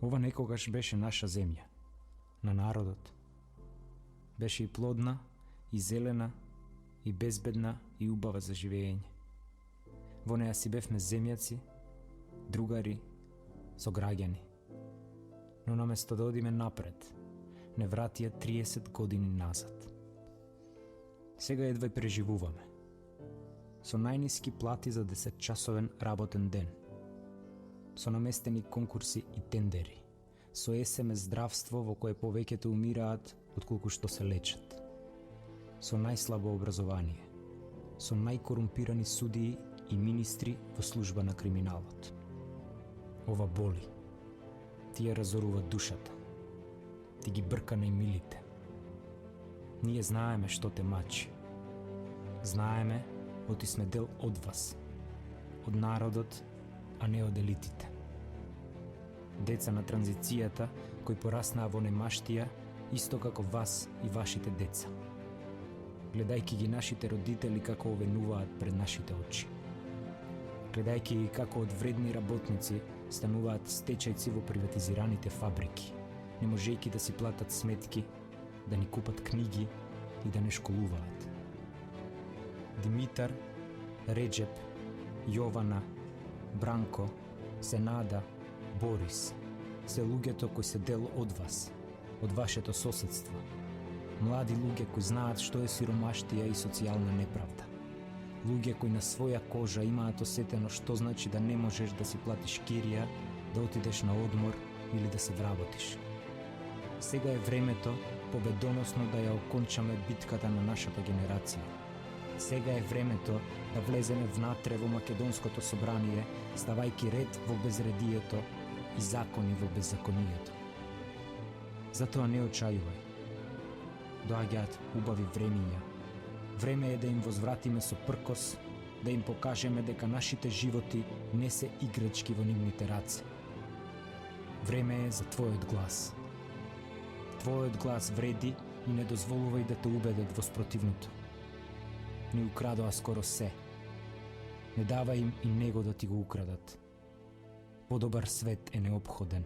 Ова некогаш беше наша земја, на народот. Беше и плодна, и зелена, и безбедна, и убава за живење. Во неја си бевме земјаци, другари, сограѓани. Но наместо да одиме напред, не вратија 30 години назад. Сега едва и преживуваме. Со најниски плати за 10-часовен работен ден. Со наместени конкурси и тендери. Со СМС здравство во кое повеќето умираат отколку што се лечат. Со најслабо образование. Со најкорумпирани судии и министри во служба на криминалот. Ова боли. Ти ја разорува душата. Ти ги брка најмилите. Ние знаеме што те мачи. Знаеме, оти сме дел од вас. Од народот, а не од елитите. Деца на транзицијата, кои пораснаа во немаштија, исто како вас и вашите деца. Гледајќи ги нашите родители како овенуваат пред нашите очи. Гледајќи ги како од вредни работници стануваат стечајци во приватизираните фабрики, не можејќи да си платат сметки, да ни купат книги и да не школуваат. Димитар, Реджеп, Јована, Бранко, Сенада, Борис, се луѓето кои се дел од вас, од вашето соседство. Млади луѓе кои знаат што е сиромаштија и социјална неправда. Луѓе кои на своја кожа имаат осетено што значи да не можеш да си платиш кирија, да отидеш на одмор или да се вработиш. Сега е времето победоносно да ја окончаме битката на нашата генерација. Сега е времето да влеземе внатре во Македонското собрание, ставајќи ред во безредието и закони во беззаконието. Затоа не очајувај. Доаѓаат убави времиња. Време е да им возвратиме со пркос, да им покажеме дека нашите животи не се играчки во нивните раце. Време е за твојот глас. Твојот глас вреди и не дозволувај да те убедат во спротивното. Ни украдоа скоро се. Не давај им и него да ти го украдат. Подобар свет е неопходен.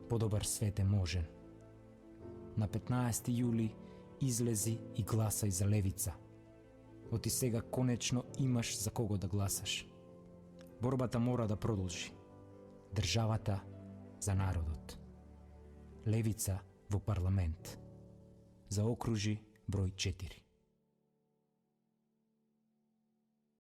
Подобар свет е можен. На 15 јули излези и гласај за левица. Оти сега конечно имаш за кого да гласаш. Борбата мора да продолжи. Државата за народот. Левица во парламент. Заокружи број 4.